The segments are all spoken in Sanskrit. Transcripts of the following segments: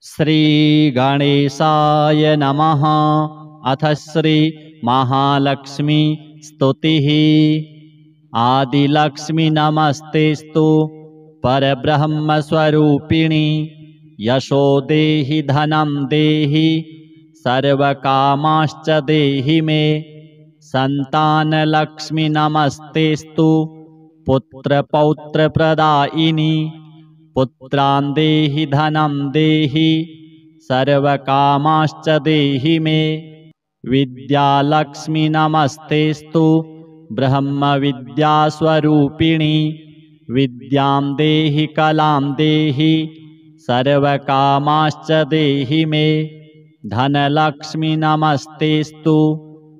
श्रीगणेशाय नमः। अथ श्री महालक्ष्मी स्तुतिः। आदिलक्ष्मी नमस्तेस्तु परब्रह्मस्वरूपिणी। यशो देहि धनं देहि सर्वकामाश्च देहि मे। संतानलक्ष्मी नमस्तेस्तु पुत्रपौत्रप्रदायिनी। पुत्रान् देहि धनं देहि सर्वकामाश्च देहि मे। विद्यालक्ष्मी नमस्तेस्तु ब्रह्मविद्यास्वरूपिणी। विद्यां देहि कलां देहि सर्वकामाश्च देहि मे। धनलक्ष्मी नमस्तेस्तु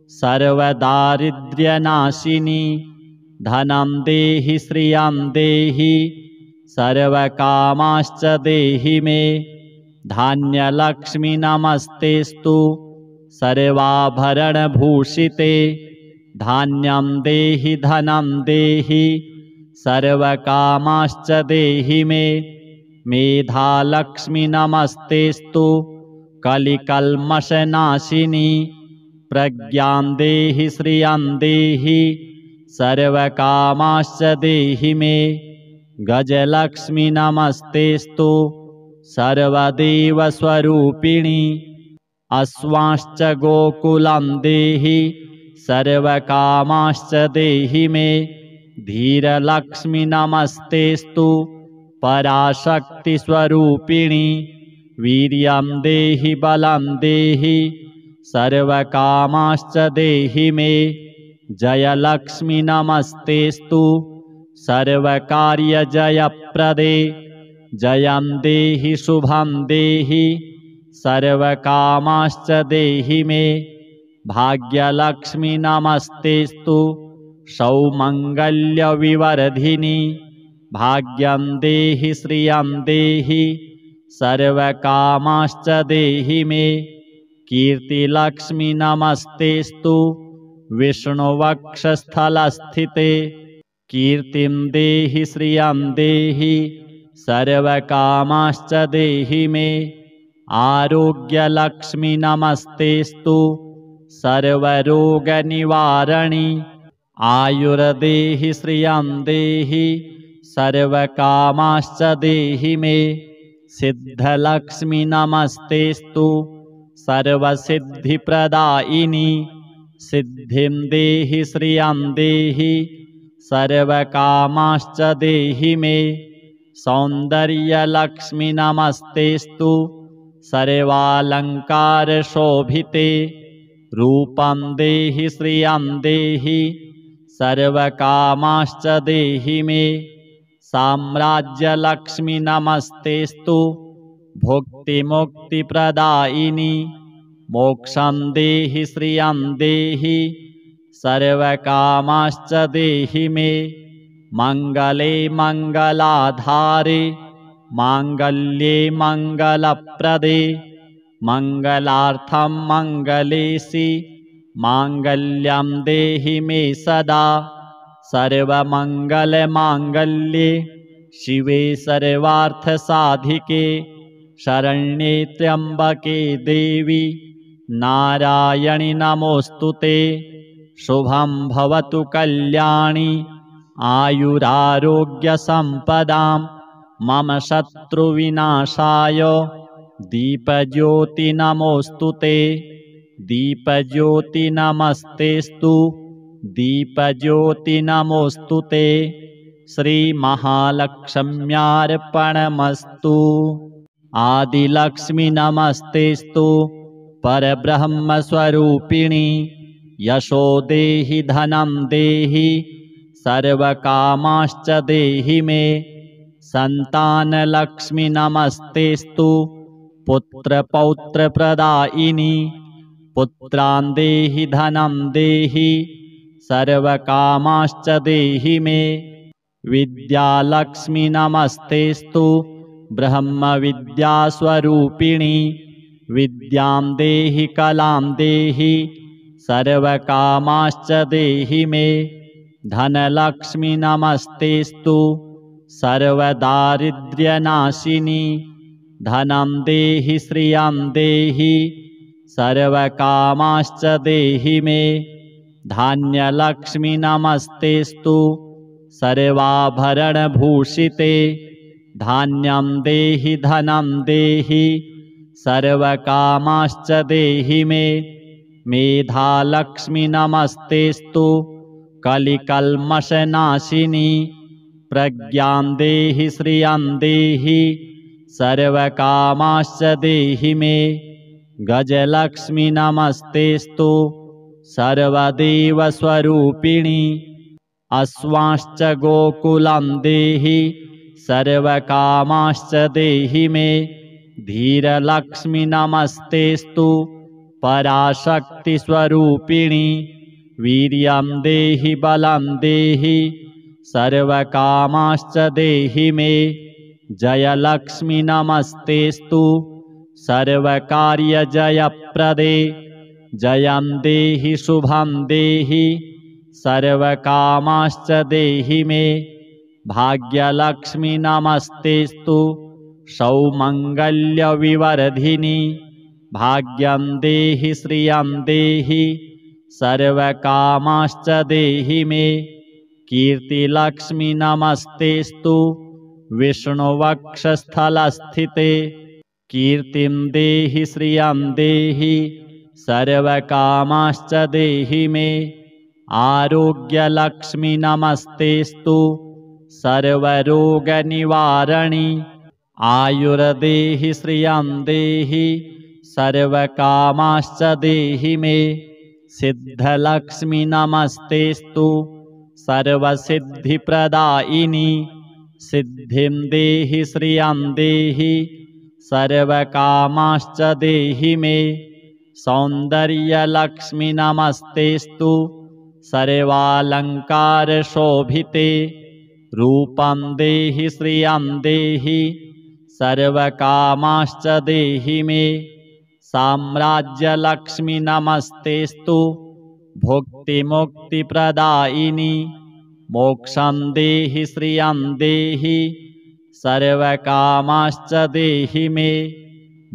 सर्वदारिद्र्यनाशिनी। धनं देहि श्रियं देहि सर्वकामाश्च देहि मे। धान्यलक्ष्मी नमस्तेस्तु सर्वाभरणभूषिते। धान्यं देहि धनं देहि सर्वकामाश्च देहि मे। मेधालक्ष्मी नमस्तेस्तु कलिकल्मषनाशिनी। प्रज्ञां देहि श्रियं देहि सर्वकामाश्च देहि मे। गजलक्ष्मी नमस्तेस्तु सर्वदेवस्वरूपिणी। अश्वाश्च गोकुलं देहि सर्वकामाश्च देहि मे। धीरलक्ष्मी नमस्तेस्तु पराशक्तिस्वरूपिणी। वीर्यं देहि बलं देहि सर्वकामाश्च देहि मे। जयलक्ष्मी नमस्तेस्तु सर्वकार्यजयप्रदे। जयं देहि शुभं देहि सर्वकामाश्च देहि मे। भाग्यलक्ष्मी नमस्तेस्तु सौमङ्गल्यविवर्धिनी। भाग्यं देहि श्रियं देहि सर्वकामाश्च देहि मे। कीर्तिलक्ष्मी नमस्तेस्तु विष्णुवक्षस्थलस्थिते। कीर्तिं देहि श्रियं देहि सर्वकामाश्च देहि मे। आरोग्यलक्ष्मी नमस्तेस्तु सर्वरोगनिवारणी। आयुर्देहि श्रियं देहि सर्वकामाश्च देहि मे। सिद्धलक्ष्मी नमस्तेस्तु सर्वसिद्धिप्रदायिनी। सिद्धिं देहि श्रियं देहि सर्वकामाश्च देहि मे। सौन्दर्यलक्ष्मी नमस्तेस्तु सर्वालङ्कारशोभिते। रूपं देहि श्रियं देहि सर्वकामाश्च देहि मे। साम्राज्यलक्ष्मी नमस्तेस्तु भुक्तिमुक्तिप्रदायिनी। मोक्षं देहि श्रियं देहि सर्वकामाश्च देहि मे। मङ्गले मङ्गलाधारे माङ्गल्ये मङ्गलप्रदे। मङ्गलार्थं मङ्गलेशि माङ्गल्यं देहि मे सदा। सर्वमङ्गलमाङ्गल्ये शिवे सर्वार्थसाधिके। शरण्ये त्र्यम्बके देवी नारायणि नमोऽस्तुते। शुभं भवतु कल्याणी आयुरारोग्यसम्पदां। मम शत्रुविनाशाय दीपज्योति नमोऽस्तुते। दीपज्योति नमस्तेस्तु दीपज्योति नमोऽस्तुते। श्रीमहालक्ष्म्यार्पणमस्तु। आदिलक्ष्मी नमस्तेस्तु परब्रह्मस्वरूपिणी। यशो देहि धनं देहि सर्वकामाश्च देहि मे। संतानलक्ष्मी नमस्तेस्तु पुत्रपौत्रप्रदायिनी। पुत्रान् देहि धनं देहि सर्वकामाश्च देहि मे। विद्यालक्ष्मी नमस्तेस्तु ब्रह्मविद्यास्वरूपिणी। विद्यां देहि कलां देहि सर्वकामाश्च देहि मे। धनलक्ष्मी नमस्तेस्तु सर्वदारिद्र्यनाशिनी। धनं देहि श्रियं देहि सर्वकामाश्च देहि मे धान्यलक्ष्मी नमस्तेस्तु सर्वाभरणभूषिते धान्यं देहि धनं देहि सर्वकामाश्च देहि मे मेधालक्ष्मी नमस्तेस्तु कलिकल्मषनाशिनी प्रज्ञां देहि श्रियं देहि सर्वकामाश्च देहि मे गजलक्ष्मी नमस्तेस्तु सर्वदेवस्वरूपिणी अश्वाश्च गोकुलं देहि सर्वकामाश्च देहि मे धीरलक्ष्मी नमस्तेस्तु पराशक्तिस्वरूपिणी वीर्यं देहि बलं देहि सर्वकामाश्च देहि मे जयलक्ष्मी नमस्तेस्तु सर्वकार्यजयप्रदे जयं देहि शुभं देहि सर्वकामाश्च देहि मे भाग्यलक्ष्मी नमस्तेस्तु सौमङ्गल्यविवर्धिनी भाग्यं देहि श्रियं देहि सर्वकामाश्च देहि मे कीर्तिलक्ष्मी नमस्तेस्तु विष्णुवक्षस्थलस्थिते कीर्तिं देहि श्रियं देहि सर्वकामाश्च देहि मे आरोग्यलक्ष्मी नमस्तेस्तु सर्वरोगनिवारणी आयुर्देहि श्रियं देहि सर्वकामाश्च देहि मे सिद्धलक्ष्मी नमस्तेस्तु सर्वसिद्धिप्रदायिनी सिद्धिं देहि श्रियं देहि सर्वकामाश्च देहि मे सौन्दर्यलक्ष्मी नमस्तेस्तु सर्वालङ्कारशोभिते रूपं देहि श्रियं देहि सर्वकामाश्च देहि मे साम्राज्यलक्ष्मी नमस्तेस्तु भुक्तिमुक्तिप्रदायिनी मोक्षं देहि श्रियं देहि सर्वकामाश्च देहि मे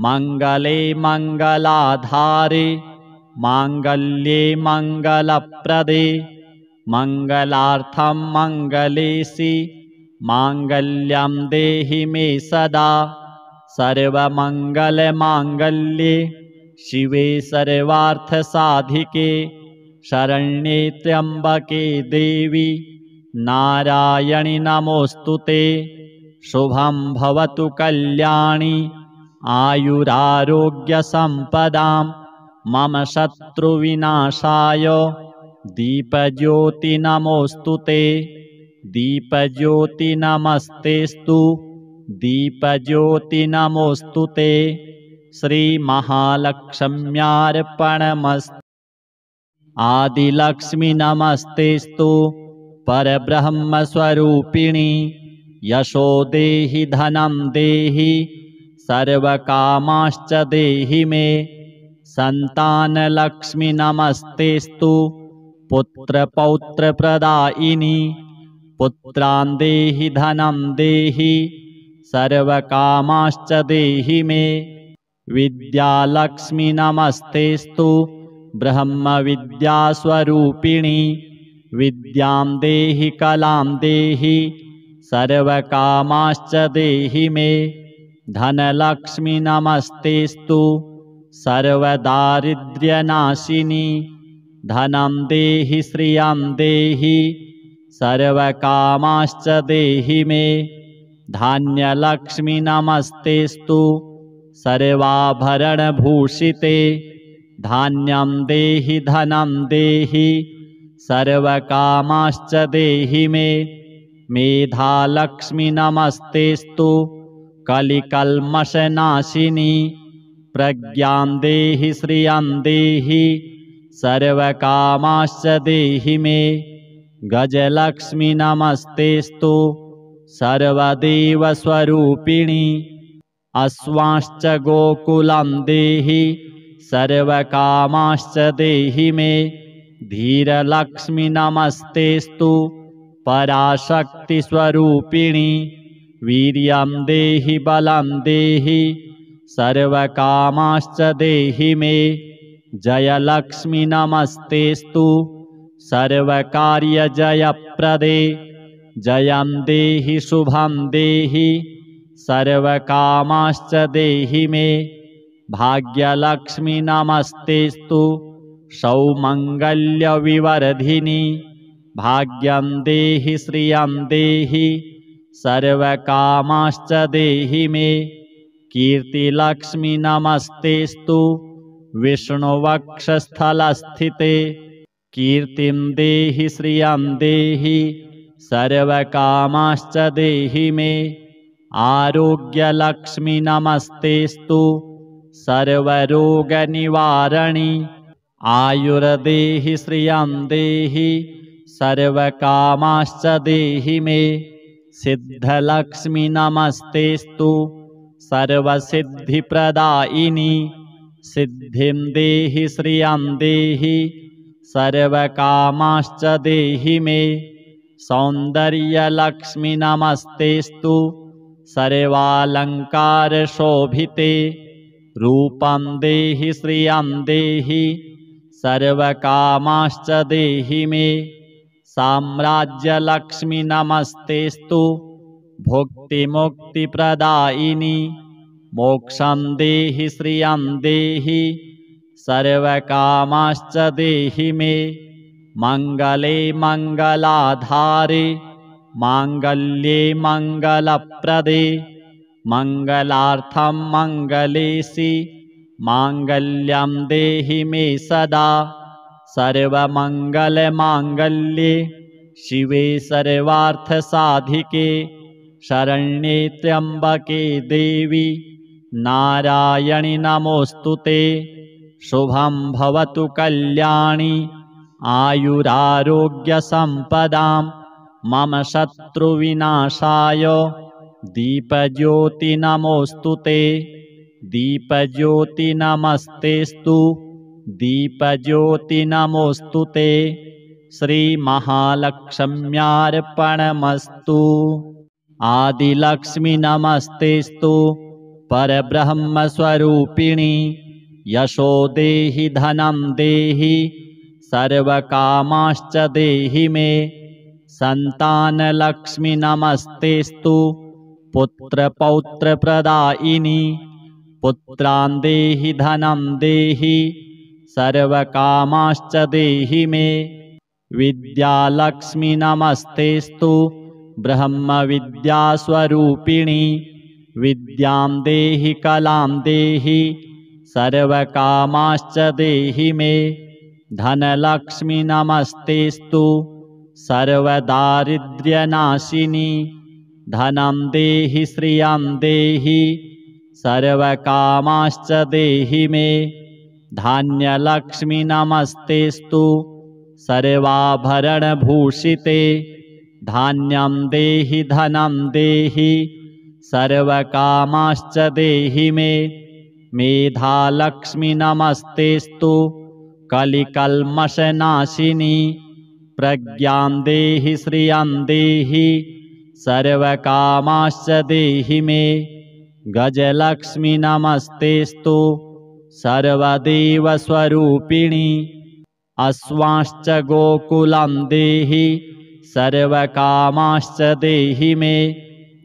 मङ्गले मङ्गलाधारे माङ्गल्ये मङ्गलप्रदे मङ्गलार्थं मङ्गलेशि माङ्गल्यं देहि मे सदा सर्वमङ्गलमाङ्गल्ये शिवे सर्वार्थसाधिके शरण्ये त्र्यम्बके देवी नारायणि नमोऽस्तुते शुभं भवतु कल्याणी आयुरारोग्यसम्पदां मम शत्रुविनाशाय दीपज्योति नमोऽस्तुते दीपज्योति नमस्तेस्तु दीपज्योति नमोऽस्तुते श्रीमहालक्ष्म्यार्पणमस्तु आदिलक्ष्मी नमस्तेस्तु परब्रह्मस्वरूपिणी यशो देहि धनं देहि सर्वकामाश्च देहि मे सन्तानलक्ष्मी नमस्तेस्तु पुत्रपौत्रप्रदायिनी पुत्रान् देहि धनं देहि सर्वकामाश्च देहि मे विद्यालक्ष्मी नमस्तेस्तु ब्रह्मविद्यास्वरूपिणी विद्यां देहि कलां देहि सर्वकामाश्च देहि मे धनलक्ष्मी नमस्तेस्तु सर्वदारिद्र्यनाशिनी धनं देहि श्रियं देहि सर्वकामाश्च देहि मे धान्यलक्ष्मी नमस्तेस्तु सर्वाभरणभूषिते धान्यं देहि धनं देहि सर्वकामाश्च देहि मे मेधालक्ष्मी नमस्तेस्तु कलिकल्मषनाशिनी प्रज्ञां देहि श्रियं देहि सर्वकामाश्च देहि मे गजलक्ष्मी नमस्तेस्तु सर्वदेवस्वरूपिणी अश्वाश्च गोकुलं देहि सर्वकामाश्च देहि मे धीरलक्ष्मी नमस्तेस्तु पराशक्तिस्वरूपिणी वीर्यं देहि बलं देहि सर्वकामाश्च देहि मे। जयलक्ष्मी नमस्तेस्तु सर्वकार्यजयप्रदे। जयं देहि शुभं देहि सर्वकामाश्च देहि मे। भाग्यलक्ष्मी नमस्तेस्तु सौमङ्गल्यविवर्धिनि। भाग्यं देहि श्रियं देहि सर्वकामाश्च देहि मे। कीर्तिलक्ष्मी नमस्तेस्तु विष्णुवक्षस्थलस्थिते। कीर्तिं देहि श्रियं देहि सर्वकामाश्च देहि मे। आरोग्यलक्ष्मी नमस्तेस्तु सर्वरोगनिवारणि। आयुर्देहि श्रियं देहि सर्वकामाश्च देहि मे। सिद्धलक्ष्मी नमस्तेस्तु सर्वसिद्धिप्रदायिनि। सिद्धिं देहि श्रियं देहि सर्वकामाश्च देहि मे। सौन्दर्यलक्ष्मी नमस्तेस्तु सर्वालङ्कारशोभिते। रूपं देहि श्रियं देहि सर्वकामाश्च देहि मे। साम्राज्यलक्ष्मी नमस्तेस्तु भुक्तिमुक्तिप्रदायिनि। मोक्षं देहि श्रियं देहि सर्वकामाश्च देहि मे। मङ्गले मङ्गलाधारे माङ्गल्ये मङ्गलप्रदे। मङ्गलार्थं मङ्गलेशि माङ्गल्यं देहि मे सदा। सर्वमङ्गलमाङ्गल्ये शिवे सर्वार्थसाधिके। शरण्ये त्र्यम्बके देवी नारायणि नमोऽस्तुते। शुभं भवतु कल्याणि आयुरारोग्यसम्पदां मम शत्रुविनाशाय दीपज्योति नमोऽस्तुते। दीपज्योति नमस्तेस्तु दीपज्योति नमोऽस्तुते। श्रीमहालक्ष्म्यार्पणमस्तु। आदिलक्ष्मी नमस्तेस्तु परब्रह्मस्वरूपिणि। यशो देहि धनं देहि सर्वकामाश्च देहि मे। सन्तानलक्ष्मी नमस्तेस्तु पुत्रपौत्रप्रदायिनि। पुत्रान् देहि धनं देहि सर्वकामाश्च देहि मे। विद्यालक्ष्मी नमस्तेस्तु ब्रह्मविद्यास्वरूपिणि। विद्यां देहि कलां देहि सर्वकामाश्च देहि मे। धनलक्ष्मी नमस्तेस्तु सर्वदारिद्र्यनाशिनि। धनं देहि श्रियं देहि सर्वकामाश्च देहि मे। धान्यलक्ष्मी नमस्तेस्तु सर्वाभरणभूषिते। धान्यं देहि धनं देहि सर्वकामाश्च देहि मे। मेधालक्ष्मी नमस्तेस्तु कलिकल्मषनाशिनि। प्रज्ञां देहि श्रियं देहि सर्वकामाश्च देहि मे। गजलक्ष्मी नमस्तेस्तु सर्वदेवस्वरूपिणि। अश्वांश्च गोकुलं देहि सर्वकामाश्च देहि मे।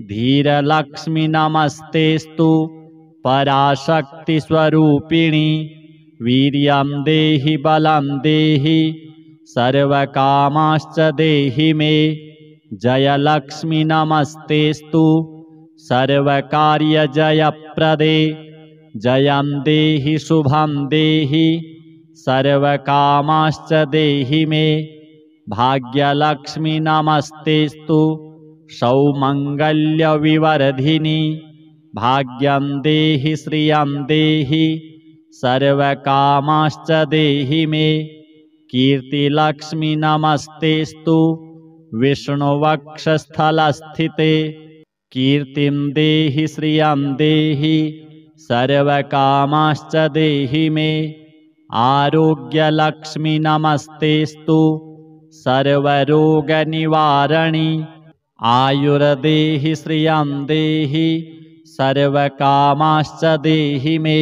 धीरलक्ष्मी नमस्तेस्तु पराशक्तिस्वरूपिणि। वीर्यं देहि बलं देहि सर्वकामाश्च देहि मे। जयलक्ष्मी नमस्तेस्तु सर्वकार्यजयप्रदे। जयं देहि शुभं देहि सर्वकामाश्च देहि मे। भाग्यलक्ष्मी नमस्तेस्तु सौमङ्गल्यविवर्धिनि। भाग्यं देहि श्रियं देहि सर्वकामाश्च देहि मे। कीर्तिलक्ष्मी नमस्तेस्तु विष्णुवक्षस्थलस्थिते। कीर्तिं देहि श्रियं देहि सर्वकामाश्च देहि मे। आरोग्यलक्ष्मी नमस्तेस्तु सर्वरोगनिवारणि। आयुर्देहि श्रियं देहि सर्वकामाश्च देहि मे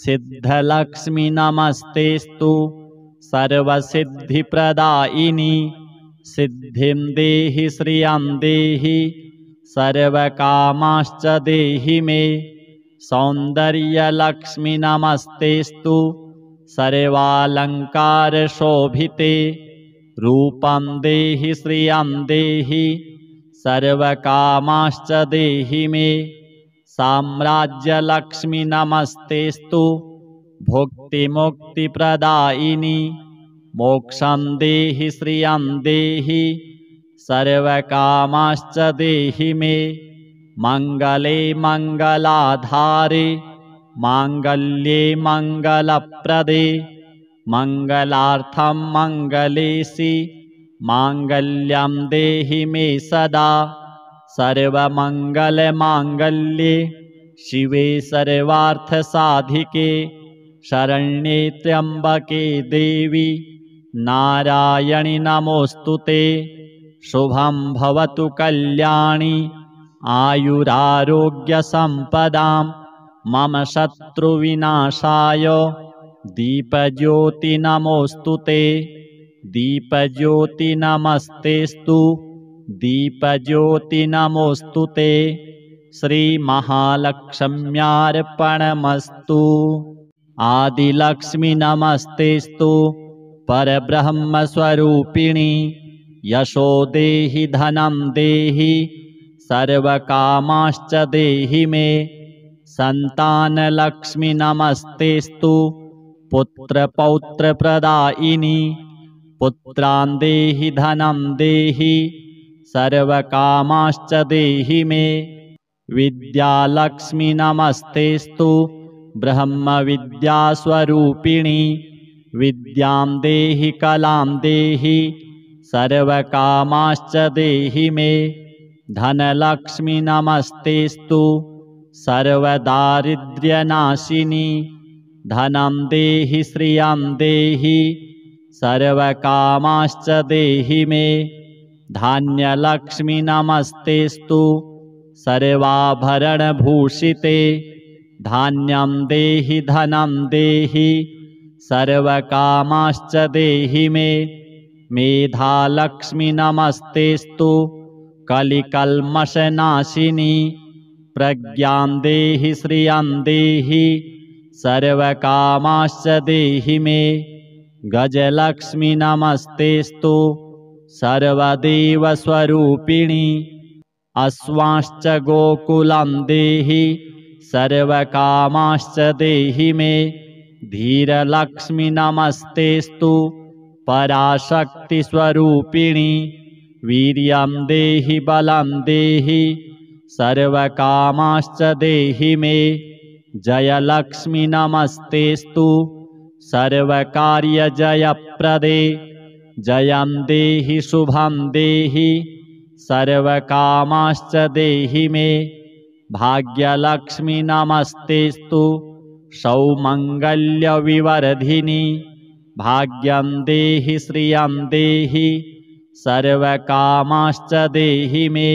सिद्धलक्ष्मी नमस्तेस्तु सर्वसिद्धिप्रदायिनी सिद्धिं देहि श्रियं देहि सर्वकामाश्च देहि मे सौन्दर्यलक्ष्मी नमस्तेस्तु सर्वालङ्कारशोभिते रूपं देहि श्रियं देहि सर्वकामाश्च देहि मे साम्राज्यलक्ष्मी नमस्तेस्तु भुक्तिमुक्तिप्रदायिनी मोक्षं देहि श्रियं देहि सर्वकामाश्च देहि मे मङ्गले मङ्गलाधारे माङ्गल्ये मङ्गलप्रदे मङ्गलार्थं मङ्गलेशि माङ्गल्यं देहि मे सदा सर्वमङ्गलमाङ्गल्ये शिवे सर्वार्थसाधिके शरण्ये त्र्यम्बके देवी नारायणि नमोऽस्तुते शुभं भवतु कल्याणि आयुरारोग्यसम्पदां मम शत्रुविनाशाय दीपज्योति नमोऽस्तुते दीपज्योति नमस्तेस्तु दीपज्योति नमोऽस्तुते श्रीमहालक्ष्म्यार्पणमस्तु आदिलक्ष्मी नमस्तेस्तु परब्रह्मस्वरूपिणी यशो देहि धनं देहि सर्वकामाश्च देहि मे सन्तानलक्ष्मी नमस्तेस्तु पुत्रपौत्रप्रदायिनी पुत्रान् देहि धनं देहि सर्वकामाश्च देहि मे विद्यालक्ष्मी नमस्तेस्तु ब्रह्मविद्यास्वरूपिणी विद्यां देहि कलां देहि सर्वकामाश्च देहि मे धनलक्ष्मी नमस्तेस्तु सर्वदारिद्र्यनाशिनी धनं देहि श्रियं देहि सर्वकामाश्च देहि मे धान्यलक्ष्मी नमस्तेस्तु सर्वाभरणभूषिते धान्यं देहि धनं देहि सर्वकामाश्च देहि मे मेधालक्ष्मी नमस्तेस्तु कलिकल्मषनाशिनी प्रज्ञां देहि श्रियं देहि सर्वकामाश्च देहि मे गजलक्ष्मी नमस्तेस्तु सर्वदेवस्वरूपिणी अश्वाश्च गोकुलं देहि सर्वकामाश्च देहि मे धीरलक्ष्मी नमस्तेस्तु पराशक्तिस्वरूपिणी वीर्यं देहि बलं देहि सर्वकामाश्च देहि मे जयलक्ष्मी नमस्तेस्तु सर्वकार्यजयप्रदे जयं देहि शुभं देहि सर्वकामाश्च देहि मे भाग्यलक्ष्मी नमस्तेस्तु सौमङ्गल्यविवर्धिनी भाग्यं देहि श्रियं देहि सर्वकामाश्च देहि मे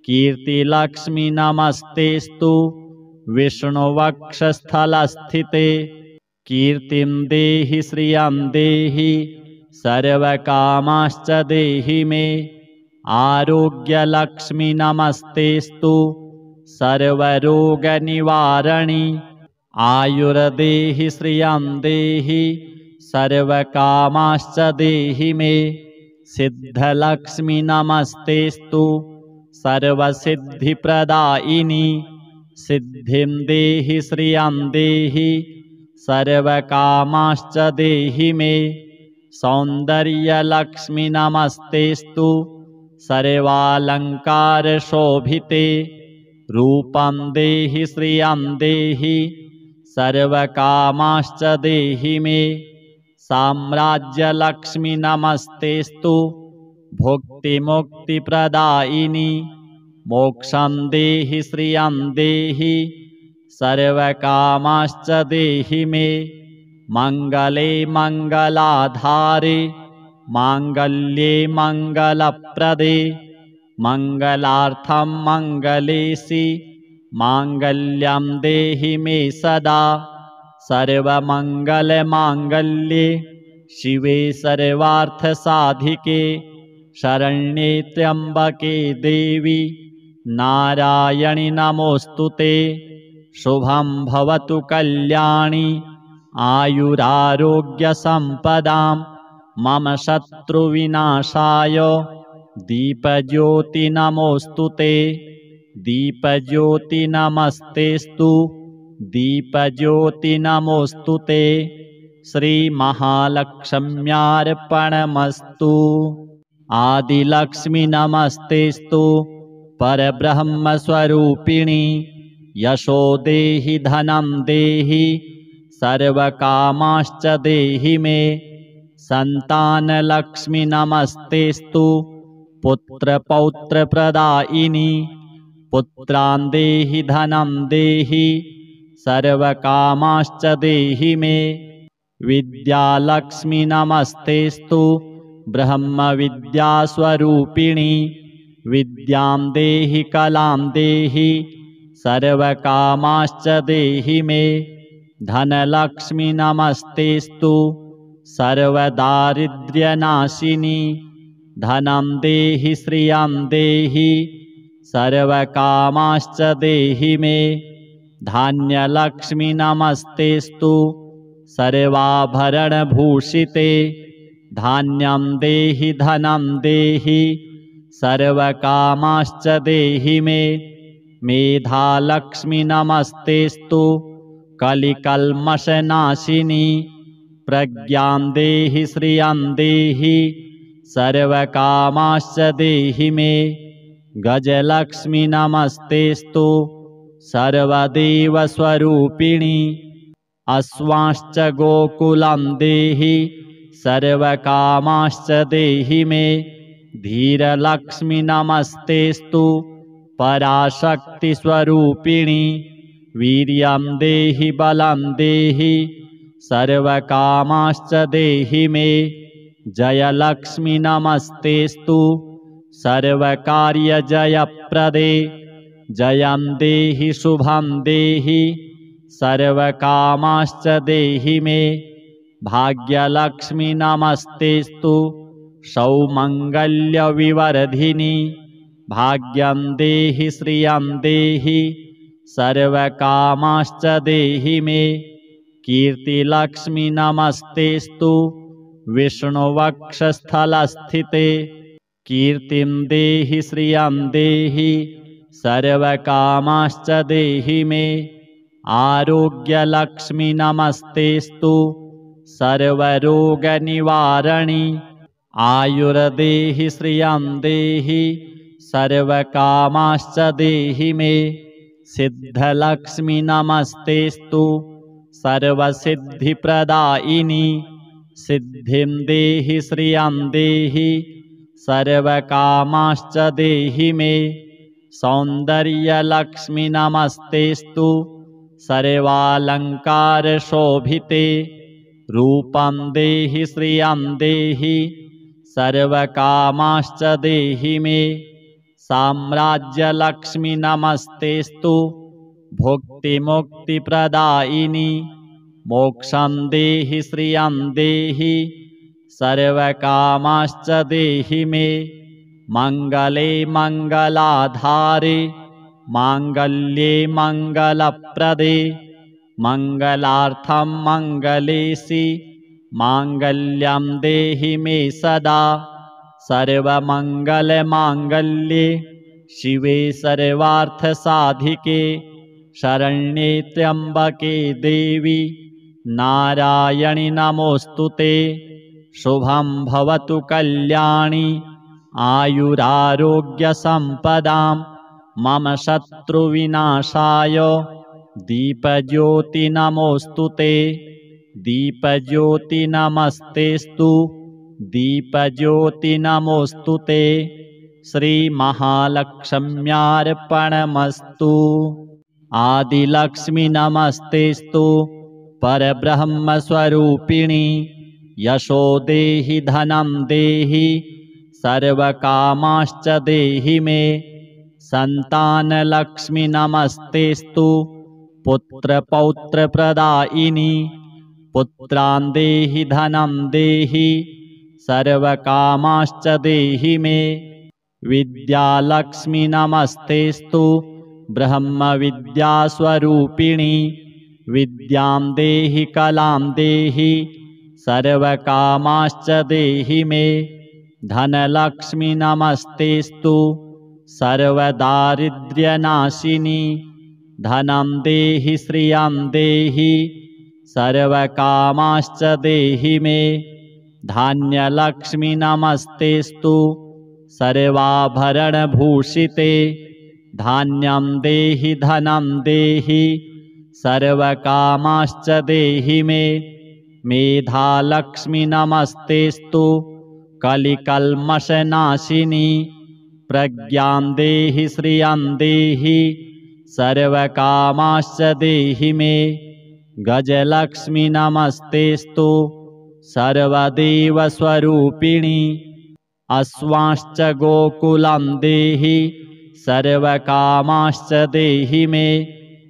कीर्तिलक्ष्मी नमस्तेस्तु विष्णुवक्षस्थलस्थिते कीर्तिं देहि श्रियं देहि सर्वकामाश्च देहि मे आरोग्यलक्ष्मी नमस्तेस्तु सर्वरोगनिवारणी आयुर्देहि श्रियं देहि सर्वकामाश्च देहि मे सिद्धलक्ष्मी नमस्तेस्तु सर्वसिद्धिप्रदायिनी सिद्धिं देहि श्रियं देहि सर्वकामाश्च देहि मे सौन्दर्यलक्ष्मी नमस्तेस्तु सर्वालङ्कारशोभिते रूपं देहि श्रियं देहि सर्वकामाश्च देहि मे साम्राज्यलक्ष्मी नमस्तेस्तु भुक्तिमुक्तिप्रदायिनी मोक्षं देहि श्रियं देहि सर्वकामाश्च देहि मे मङ्गले मङ्गलाधारे माङ्गल्ये मङ्गलप्रदे मङ्गलार्थं मङ्गलेशि माङ्गल्यं देहि मे सदा सर्वमङ्गलमाङ्गल्ये शिवे सर्वार्थसाधिके शरण्ये त्र्यम्बके देवी नारायणि नमोऽस्तुते। शुभं भवतु कल्याणी आयुरारोग्यसम्पदां मम शत्रुविनाशाय दीपज्योति नमोऽस्तुते। दीपज्योति नमस्तेस्तु दीपज्योति नमोऽस्तुते। श्रीमहालक्ष्म्यार्पणमस्तु। आदिलक्ष्मी नमस्तेस्तु परब्रह्मस्वरूपिणी यशो देहि धनं देहि सर्वकामाश्च देहि मे। सन्तानलक्ष्मी नमस्तेस्तु पुत्रपौत्रप्रदायिनी पुत्रान् देहि धनं देहि सर्वकामाश्च देहि मे। विद्यालक्ष्मी नमस्तेस्तु ब्रह्मविद्यास्वरूपिणी विद्यां देहि कलां देहि सर्वकामाश्च देहि मे। धनलक्ष्मी नमस्तेस्तु सर्वदारिद्र्यनाशिनी धनं देहि श्रियं देहि सर्वकामाश्च देहि मे। धान्यलक्ष्मी नमस्तेस्तु सर्वाभरणभूषिते धान्यं देहि धनं देहि सर्वकामाश्च देहि मे। मेधालक्ष्मी नमस्तेस्तु कलिकल्मषनाशिनी प्रज्ञां देहि श्रियं देहि सर्वकामाश्च देहि मे। गजलक्ष्मी नमस्तेस्तु सर्वदेवस्वरूपिणी अश्वांश्च गोकुलं देहि सर्वकामाश्च देहि मे। धीरलक्ष्मी नमस्तेस्तु पराशक्तिस्वरूपिणी वीर्यं देहि बलं देहि सर्वकामाश्च देहि मे। जयलक्ष्मी नमस्तेस्तु सर्वकार्यजयप्रदे जयं देहि शुभं देहि सर्वकामाश्च देहि मे। भाग्यलक्ष्मी नमस्तेस्तु सौमङ्गल्यविवर्धिनी भाग्यं देहि श्रियं देहि सर्वकामाश्च देहि मे। कीर्तिलक्ष्मी नमस्तेस्तु विष्णुवक्षस्थलस्थिते कीर्तिं देहि श्रियं देहि सर्वकामाश्च देहि मे। आरोग्यलक्ष्मी नमस्तेस्तु सर्वरोगनिवारणी आयुर्देहि श्रियं देहि सर्वकामाश्च देहि मे। सिद्धलक्ष्मी नमस्तेस्तु सर्वसिद्धिप्रदायिनी सिद्धिं देहि श्रियं देहि सर्वकामाश्च देहि मे। सौन्दर्यलक्ष्मी नमस्तेस्तु सर्वालङ्कारशोभिते रूपं देहि श्रियं देहि सर्वकामाश्च देहि मे। साम्राज्यलक्ष्मी नमस्तेस्तु भुक्तिमुक्तिप्रदायिनी मोक्षं देहि श्रियं देहि सर्वकामाश्च देहि मे। मङ्गले मङ्गलाधारे माङ्गल्ये मङ्गलप्रदे मङ्गलार्थं मङ्गलेशि माङ्गल्यं देहि मे सदा सर्वमङ्गलमाङ्गल्ये शिवे सर्वार्थसाधिके शरण्ये त्र्यम्बके देवी नारायणि नमोऽस्तुते। शुभं भवतु कल्याणी आयुरारोग्यसम्पदां मम शत्रुविनाशाय दीपज्योति नमोऽस्तुते। दीपज्योति नमस्तेस्तु दीपज्योति नमोऽस्तुते। श्रीमहालक्ष्म्यार्पणमस्तु। आदिलक्ष्मी नमस्तेस्तु परब्रह्मस्वरूपिणी यशो देहि धनं देहि सर्वकामाश्च देहि मे। सन्तानलक्ष्मी नमस्तेस्तु पुत्रपौत्रप्रदायिनी। पुत्रान् देहि धनं देहि सर्वकामाश्च देहि मे। विद्यालक्ष्मी नमस्तेस्तु ब्रह्मविद्यास्वरूपिणी। विद्यां देहि कलां देहि सर्वकामाश्च देहि मे। धनलक्ष्मी नमस्तेस्तु सर्वदारिद्र्यनाशिनी। धनं देहि श्रियं देहि सर्वकामाश्च देहि मे। धान्यलक्ष्मी नमस्तेस्तु सर्वाभरणभूषिते। धान्यं देहि धनं देहि सर्वकामाश्च देहि मे। मेधालक्ष्मी नमस्तेस्तु कलिकल्मषनाशिनी। प्रज्ञां देहि श्रियं देहि सर्वकामाश्च देहि मे। गजलक्ष्मी नमस्तेस्तु सर्वदेवस्वरूपिणी। अश्वांश्च गोकुलं देहि सर्वकामाश्च देहि मे।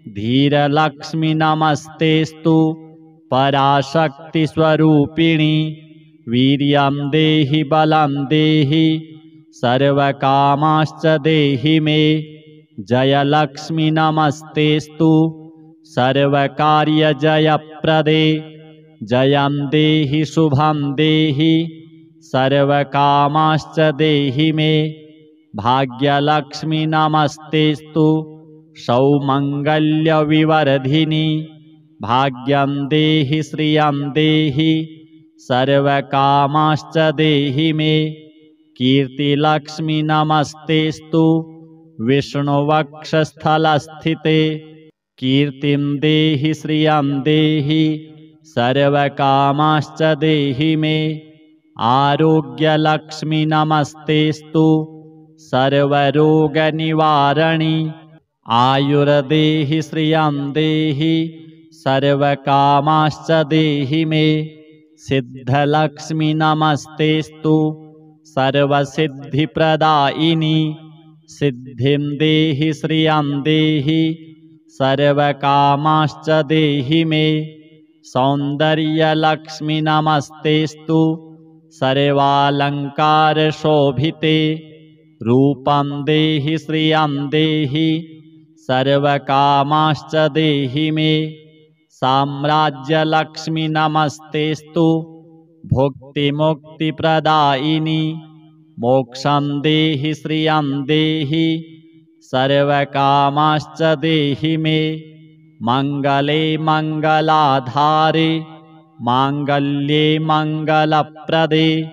धीरलक्ष्मी नमस्तेस्तु पराशक्तिस्वरूपिणी। वीर्यं देहि बलं देहि सर्वकामाश्च देहि मे। जयलक्ष्मी नमस्तेस्तु सर्वकार्यजयप्रदे। जयं देहि शुभं देहि सर्वकामाश्च देहि मे। भाग्यलक्ष्मी नमस्तेस्तु सौमङ्गल्यविवर्धिनी। भाग्यं देहि श्रियं देहि सर्वकामाश्च देहि मे। कीर्तिलक्ष्मी नमस्तेस्तु विष्णुवक्षस्थलस्थिते। कीर्तिं देहि श्रियं देहि सर्वकामाश्च देहि मे। आरोग्यलक्ष्मी नमस्तेस्तु सर्वरोगनिवारणी। आयुर्देहि श्रियं देहि सर्वकामाश्च देहि मे। सिद्धलक्ष्मी नमस्तेस्तु सर्वसिद्धिप्रदायिनी। सिद्धिं देहि श्रियं देहि सर्वकामाश्च देहि मे। सौन्दर्यलक्ष्मी नमस्तेस्तु सर्वालङ्कारशोभिते। रूपं देहि श्रियं देहि सर्वकामाश्च देहि मे। साम्राज्यलक्ष्मी नमस्तेस्तु भुक्तिमुक्तिप्रदायिनी। मोक्षं देहि श्रियं देहि सर्वकामाश्च देहि मे। मङ्गले मङ्गलाधारे माङ्गल्ये मङ्गलप्रदे।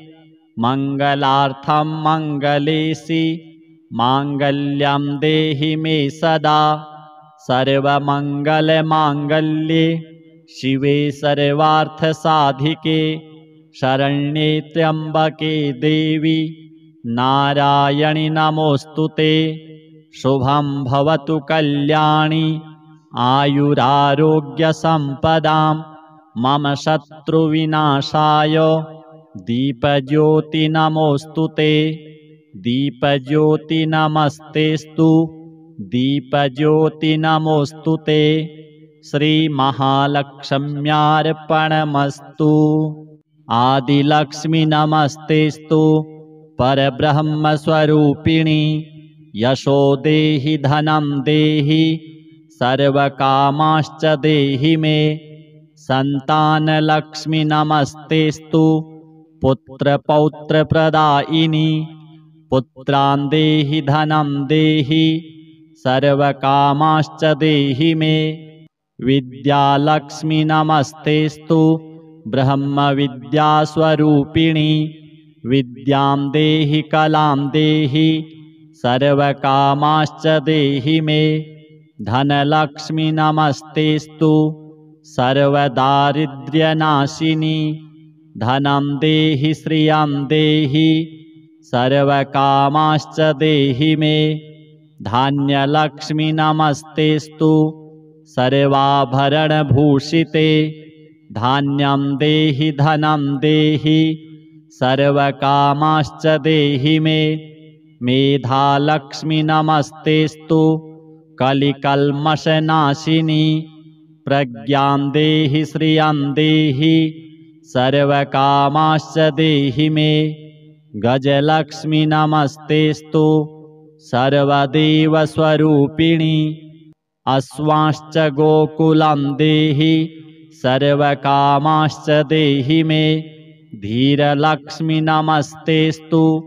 मङ्गलार्थं मङ्गलेशि माङ्गल्यं देहि मे सदा। सर्वमङ्गलमाङ्गल्ये शिवे सर्वार्थसाधिके। शरण्ये त्र्यम्बके देवी नारायणि नमोऽस्तुते। शुभं भवतु कल्याणी आयुरारोग्यसम्पदां। मम शत्रुविनाशाय दीपज्योति नमोऽस्तुते। दीपज्योति नमस्तेस्तु दीपज्योति नमोऽस्तुते। श्रीमहालक्ष्म्यार्पणमस्तु। आदिलक्ष्मी नमस्तेस्तु परब्रह्मस्वरूपिणी। यशो देहि धनं देहि सर्वकामाश्च देहि मे। सन्तानलक्ष्मी नमस्तेस्तु पुत्रपौत्रप्रदायिनी। पुत्रान् देहि धनं देहि सर्वकामाश्च देहि मे। विद्यालक्ष्मी नमस्तेस्तु ब्रह्मविद्यास्वरूपिणी। विद्यां देहि कलां देहि सर्वकामाश्च देहि मे। धनलक्ष्मी नमस्तेस्तु सर्वदारिद्र्यनाशिनी। धनं देहि श्रियं देहि सर्वकामाश्च देहि मे। धान्यलक्ष्मी नमस्तेस्तु सर्वाभरणभूषिते। धान्यं देहि धनं देहि सर्वकामाश्च देहि मे। मेधालक्ष्मी नमस्तेस्तु कलिकल्मषनाशिनी। प्रज्ञां देहि श्रियं देहि सर्वकामाश्च देहि मे। गजलक्ष्मी नमस्तेस्तु सर्वदेवस्वरूपिणी। अश्वांश्च गोकुलं देहि सर्वकामाश्च देहि मे। धीरलक्ष्मी नमस्तेस्तु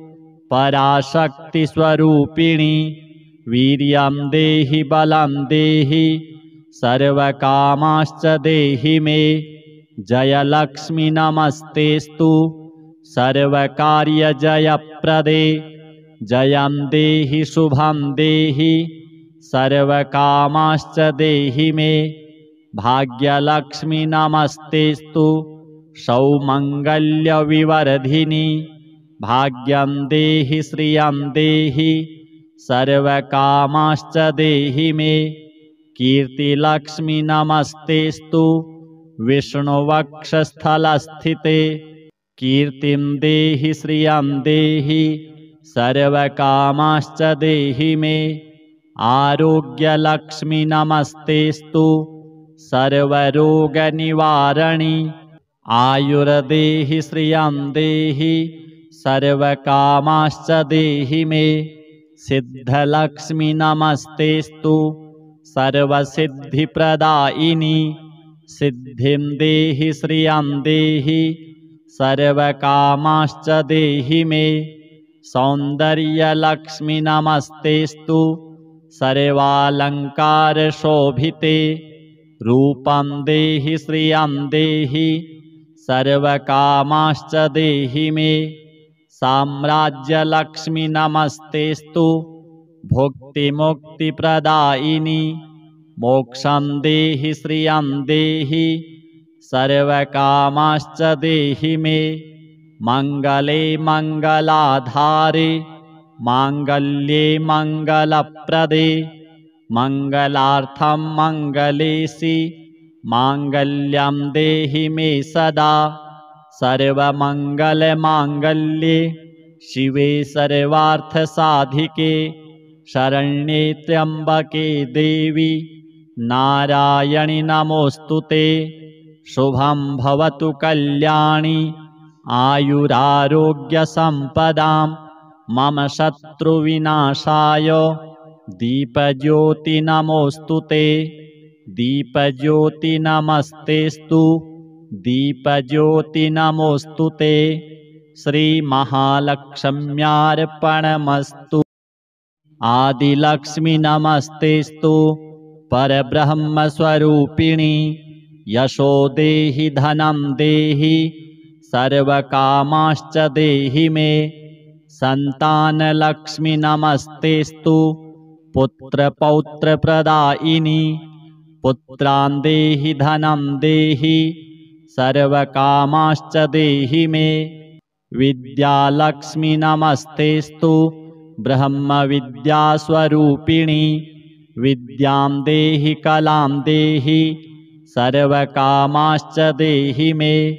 पराशक्तिस्वरूपिणी। वीर्यं देहि बलं देहि सर्वकामाश्च देहि मे। जयलक्ष्मी नमस्तेस्तु सर्वकार्यजयप्रदे। जयं देहि शुभं देहि सर्वकामाश्च देहि मे। भाग्यलक्ष्मी नमस्तेस्तु सौमङ्गल्यविवर्धिनी। भाग्यं देहि श्रियं देहि सर्वकामाश्च देहि मे। कीर्तिलक्ष्मी नमस्तेस्तु विष्णुवक्षस्थलस्थिते। कीर्तिं देहि श्रियं देहि सर्वकामाश्च देहि मे। आरोग्यलक्ष्मी नमस्तेस्तु सर्वरोगनिवारणी। आयुर्देहि श्रियं देहि सर्वकामाश्च देहि मे। सिद्धलक्ष्मी नमस्तेस्तु सर्वसिद्धिप्रदायिनी। सिद्धिं देहि श्रियं देहि सर्वकामाश्च देहि मे। सौन्दर्यलक्ष्मी नमस्तेस्तु सर्वालङ्कारशोभिते। रूपं देहि श्रियं देहि सर्वकामाश्च देहि मे। साम्राज्यलक्ष्मी नमस्तेस्तु भुक्तिमुक्तिप्रदायिनी। मोक्षं देहि श्रियं देहि सर्वकामाश्च देहि मे। मङ्गले मङ्गलाधारे माङ्गल्ये मङ्गलप्रदे। मङ्गलार्थं मङ्गलेशि माङ्गल्यं देहि मे सदा। सर्वमङ्गलमाङ्गल्ये शिवे सर्वार्थसाधिके। शरण्ये त्र्यम्बके देवी नारायणि नमोऽस्तुते। शुभं भवतु कल्याणी आयुरारोग्यसम्पदां। मम शत्रुविनाशाय दीपज्योति नमोऽस्तुते। दीपज्योति नमस्तेस्तु दीपज्योति नमोऽस्तुते। श्रीमहालक्ष्म्यार्पणमस्तु। आदिलक्ष्मी नमस्तेस्तु परब्रह्मस्वरूपिणी। यशो देहि धनं देहि सर्वकामाश्च देहि मे। सन्तानलक्ष्मी नमस्तेस्तु पुत्रपौत्रप्रदायिनी। पुत्रान् देहि धनं देहि सर्वकामाश्च देहि मे। विद्यालक्ष्मी नमस्तेस्तु ब्रह्मविद्यास्वरूपिणी। विद्यां देहि कलां देहि सर्वकामाश्च देहि मे।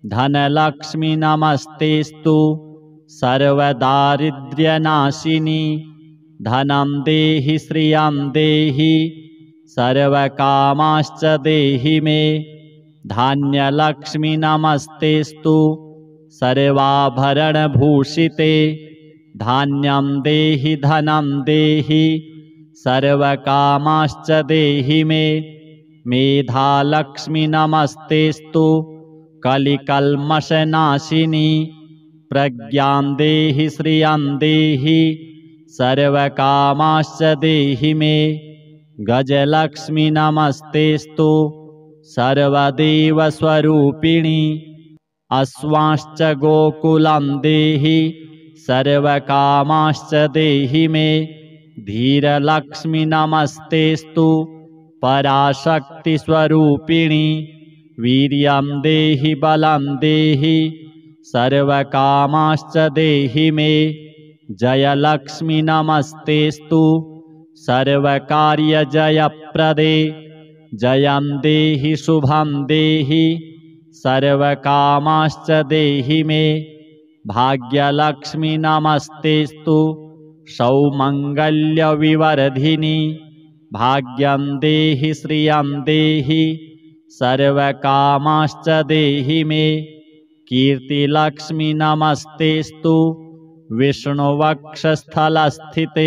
धनलक्ष्मी नमस्तेस्तु सर्वदारिद्र्यनाशिनी। धनं देहि श्रियं देहि सर्वकामाश्च देहि मे। धान्यलक्ष्मी नमस्तेस्तु सर्वाभरणभूषिते। धान्यं देहि धनं देहि सर्वकामाश्च देहि मे। मेधालक्ष्मी नमस्तेस्तु कलिकल्मषनाशिनी। प्रज्ञां देहि श्रियं देहि सर्वकामाश्च देहि मे। गजलक्ष्मी नमस्तेस्तु सर्वदेवस्वरूपिणी। अश्वांश्च गोकुलं देहि सर्वकामाश्च देहि मे। धीरलक्ष्मी नमस्तेस्तु पराशक्तिस्वरूपिणी। वीर्यं देहि बलं देहि सर्वकामाश्च देहि मे। जयलक्ष्मी नमस्तेस्तु सर्वकार्यजयप्रदे। जयं देहि शुभं देहि सर्वकामाश्च देहि मे। भाग्यलक्ष्मी नमस्तेस्तु सौमङ्गल्यविवर्धिनी भाग्यं देहि श्रियं देहि सर्वकामाश्च देहि मे कीर्तिलक्ष्मी नमस्तेस्तु विष्णुवक्षस्थलस्थिते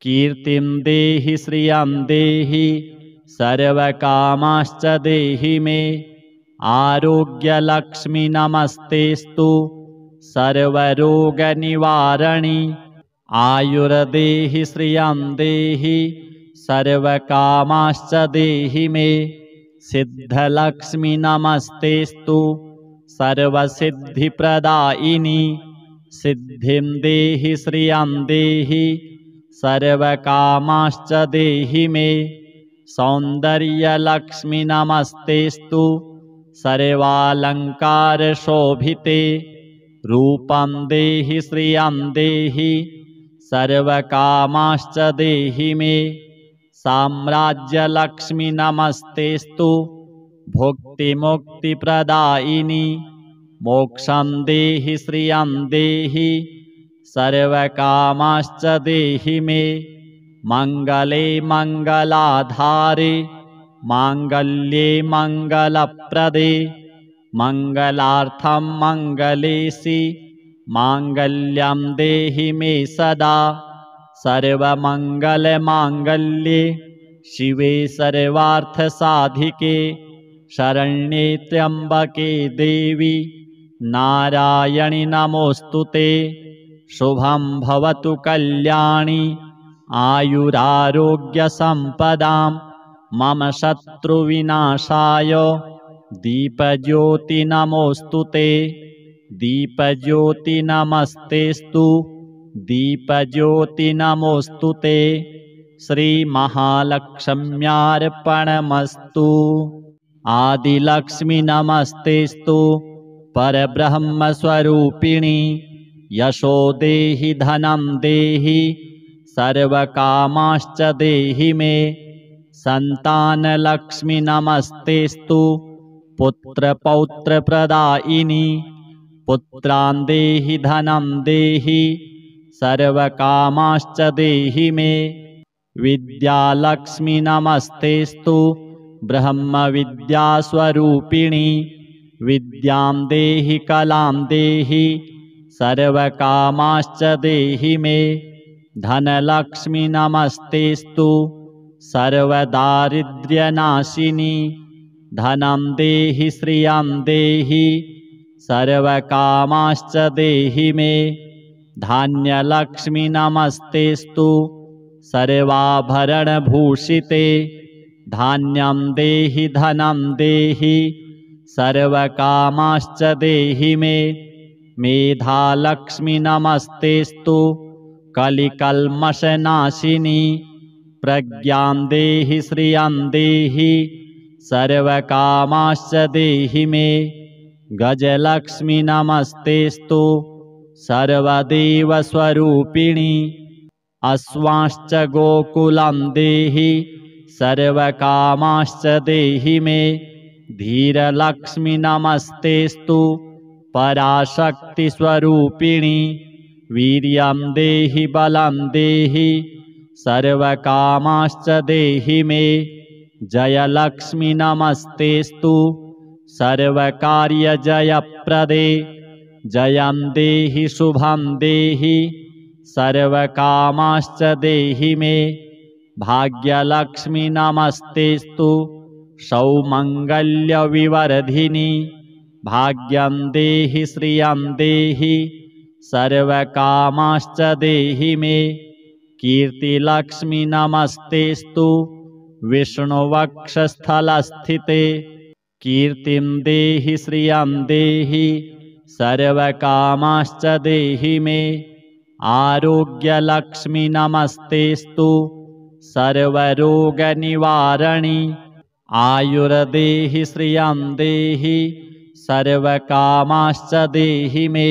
कीर्तिं देहि श्रियं देहि सर्वकामाश्च देहि मे आरोग्यलक्ष्मी नमस्तेस्तु सर्वरोगनिवारणी आयुर्देहि श्रियं देहि सर्वकामाश्च देहि मे सिद्धलक्ष्मी नमस्तेस्तु सर्वसिद्धिप्रदायिनी सिद्धिं देहि श्रियं देहि सर्वकामाश्च देहि मे सौन्दर्यलक्ष्मी नमस्तेस्तु सर्वालङ्कारशोभिते रूपं देहि श्रियं देहि सर्वकामाश्च देहि मे साम्राज्यलक्ष्मी नमस्तेस्तु भुक्तिमुक्तिप्रदायिनी मोक्षं देहि श्रियं देहि सर्वकामाश्च देहि मे मङ्गले मङ्गलाधारे माङ्गल्ये मङ्गलप्रदे मङ्गलार्थं मङ्गलेशि माङ्गल्यं देहि मे सदा सर्वमङ्गलमाङ्गल्ये शिवे सर्वार्थसाधिके शरण्ये त्र्यम्बके देवी नारायणि नमोऽस्तुते शुभं भवतु कल्याणी आयुरारोग्यसम्पदां मम शत्रुविनाशाय दीपज्योति नमोऽस्तुते दीपज्योति नमस्तेस्तु दीपज्योति नमोऽस्तुते श्रीमहालक्ष्म्यार्पणमस्तु आदिलक्ष्मी नमस्तेस्तु परब्रह्मस्वरूपिणी यशो देहि धनं देहि सर्वकामाश्च देहि मे संतानलक्ष्मी नमस्तेस्तु पुत्रपौत्रप्रदायिनी पुत्रान् देहि धनं देहि सर्वकामाश्च देहि मे विद्यालक्ष्मी नमस्तेस्तु ब्रह्मविद्यास्वरूपिणी विद्यां देहि कलां देहि सर्वकामाश्च देहि मे धनलक्ष्मी नमस्तेस्तु सर्वदारिद्र्यनाशिनी धनं देहि श्रियं देहि सर्वकामाश्च देहि मे धान्यलक्ष्मी नमस्तेस्तु सर्वाभरणभूषिते धान्यं देहि धनं देहि सर्वकामाश्च देहि मे मेधालक्ष्मी नमस्तेस्तु कलिकल्मषनाशिनी प्रज्ञां देहि श्रियं देहि सर्वकामाश्च देहि मे गजलक्ष्मी नमस्तेस्तु सर्वदेवस्वरूपिणी अश्वाश्च गोकुलं देहि सर्वकामाश्च देहि मे धीरलक्ष्मी नमस्तेस्तु पराशक्तिस्वरूपिणी वीर्यं देहि बलं देहि सर्वकामाश्च देहि मे जयलक्ष्मी नमस्तेस्तु सर्वकार्यजयप्रदे जयं देहि शुभं देहि सर्वकामाश्च देहि मे भाग्यलक्ष्मी नमस्तेस्तु सौमङ्गल्यविवर्धिनी भाग्यं देहि श्रियं देहि सर्वकामाश्च देहि मे कीर्तिलक्ष्मी नमस्तेस्तु विष्णुवक्षस्थलस्थिते कीर्तिं देहि श्रियं देहि सर्वकामाश्च देहि मे आरोग्यलक्ष्मी नमस्तेस्तु सर्वरोगनिवारणी आयुर्देहि श्रियं देहि सर्वकामाश्च देहि मे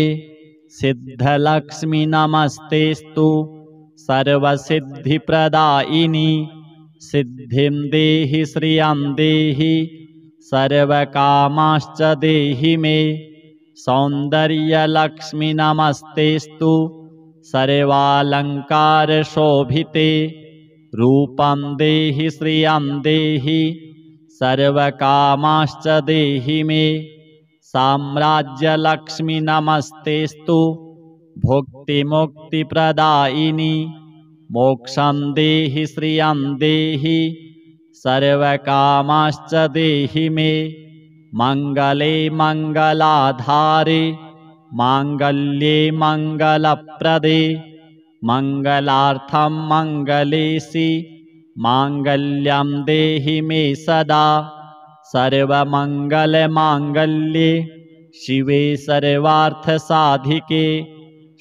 सिद्धलक्ष्मी नमस्तेस्तु सर्वसिद्धिप्रदायिनी सिद्धिं देहि श्रियं देहि सर्वकामाश्च देहि मे सौन्दर्यलक्ष्मि नमस्तेस्तु सर्वालङ्कारशोभिते रूपं देहि श्रियं देहि सर्वकामाश्च देहि मे साम्राज्यलक्ष्मि नमस्तेस्तु भुक्तिमुक्तिप्रदायिनि मोक्षं देहि श्रियं देहि सर्वकामाश्च देहि मे मङ्गले मङ्गलाधारे माङ्गल्ये मङ्गलप्रदे मङ्गलार्थं मङ्गलेशि माङ्गल्यं देहि मे सदा सर्वमङ्गलमाङ्गल्ये शिवे सर्वार्थसाधिके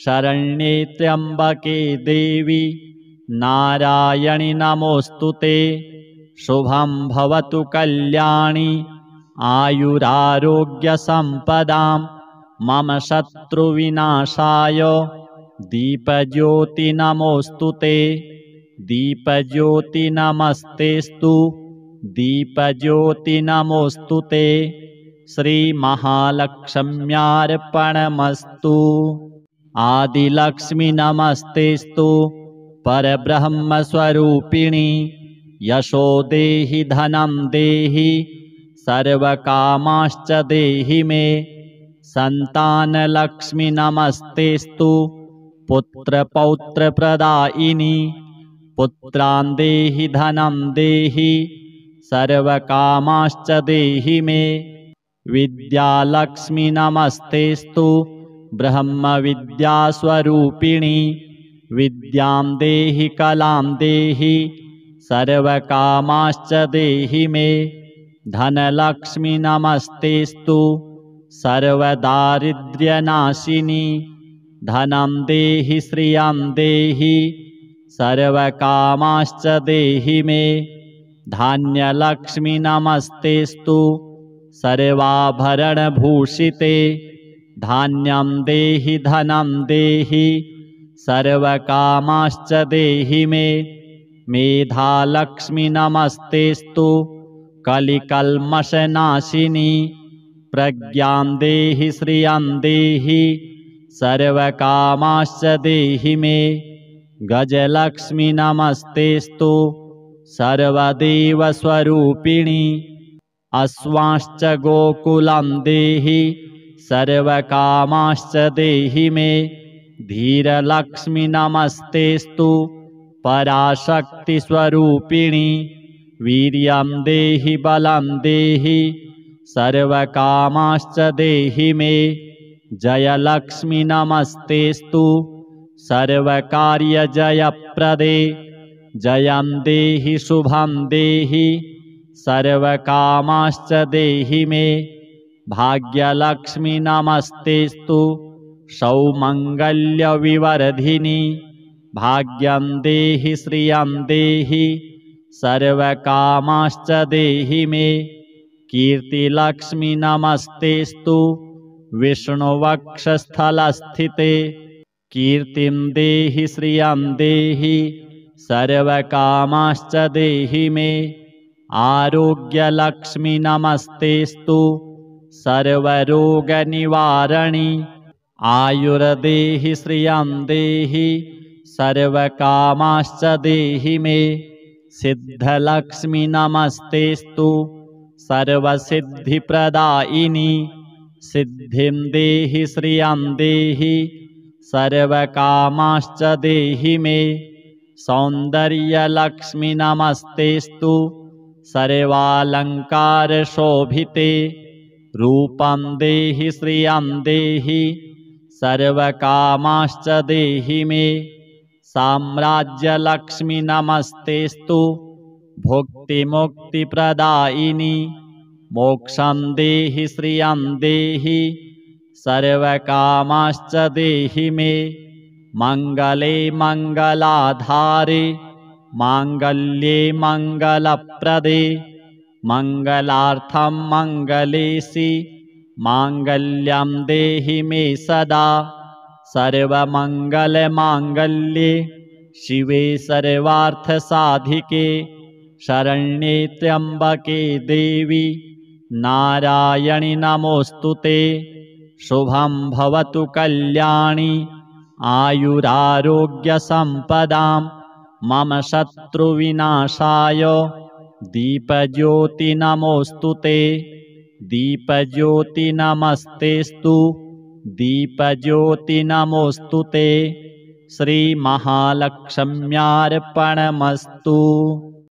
शरण्ये त्र्यम्बके देवी नारायणि नमोऽस्तु ते शुभं भवतु कल्याणि आयुरारोग्यसम्पदां मम शत्रुविनाशाय दीपज्योति नमोऽस्तु ते दीपज्योति नमस्तेस्तु दीपज्योति नमोऽस्तु ते श्रीमहालक्ष्म्यार्पणमस्तु आदिलक्ष्मि नमस्तेस्तु परब्रह्मस्वरूपिणि यशो देहि धनं देहि सर्वकामाश्च देहि मे सन्तानलक्ष्मि नमस्तेस्तु पुत्रपौत्रप्रदायिनि पुत्रान् देहि धनं देहि सर्वकामाश्च देहि मे विद्यालक्ष्मि नमस्तेस्तु ब्रह्मविद्यास्वरूपिणि विद्यां देहि कलां देहि सर्वकामाश्च देहि मे धनलक्ष्मि नमस्तेस्तु सर्वदारिद्र्यनाशिनि धनं देहि श्रियं देहि सर्वकामाश्च देहि मे धान्यलक्ष्मि नमस्तेस्तु सर्वाभरणभूषिते धान्यं देहि धनं देहि सर्वकामाश्च देहि मे मेधालक्ष्मि नमस्तेस्तु कलिकल्मषनाशिनि प्रज्ञां देहि श्रियं देहि सर्वकामाश्च देहि मे गजलक्ष्मि नमस्तेस्तु सर्वदेवस्वरूपिणि अश्वाश्च गोकुलं देहि सर्वकामाश्च देहि मे धीरलक्ष्मि नमस्तेस्तु पराशक्तिस्वरूपिणि वीर्यं देहि बलं देहि सर्वकामाश्च देहि मे जयलक्ष्मि नमस्तेस्तु सर्वकार्यजयप्रदे जयं देहि शुभं देहि सर्वकामाश्च देहि मे भाग्यलक्ष्मि नमस्तेस्तु सौमङ्गल्यविवर्धिनि भाग्यं देहि श्रियं देहि सर्वकामाश्च देहि मे कीर्तिलक्ष्मि नमस्तेस्तु विष्णुवक्षस्थलस्थिते कीर्तिं देहि श्रियं देहि सर्वकामाश्च देहि मे आरोग्यलक्ष्मि नमस्तेस्तु सर्वरोगनिवारणि आयुर्देहि श्रियं देहि सर्वकामाश्च देहि मे सिद्धलक्ष्मि नमस्तेस्तु सर्वसिद्धिप्रदायिनि सिद्धिं देहि श्रियं देहि सर्वकामाश्च देहि मे सौन्दर्यलक्ष्मि नमस्तेस्तु सर्वालङ्कारशोभिते रूपं देहि श्रियं देहि सर्वकामाश्च देहि मे साम्राज्यलक्ष्मि नमस्तेस्तु भुक्तिमुक्तिप्रदायिनि मोक्षं देहि श्रियं देहि सर्वकामाश्च देहि मे मङ्गले मङ्गलाधारे माङ्गल्ये मङ्गलप्रदे मङ्गलार्थं मङ्गलेशि माङ्गल्यं देहि मे सदा सर्वमङ्गलमाङ्गल्ये शिवे सर्वार्थसाधिके शरण्ये त्र्यम्बके देवी नारायणि नमोऽस्तु ते शुभं भवतु कल्याणी आयुरारोग्यसम्पदां मम शत्रुविनाशाय दीपज्योति नमोऽस्तु ते। दीपज्योति नमस्तेस्तु दीपज्योति नमोऽस्तु ते। श्रीमहालक्ष्म्यार्पणमस्तु।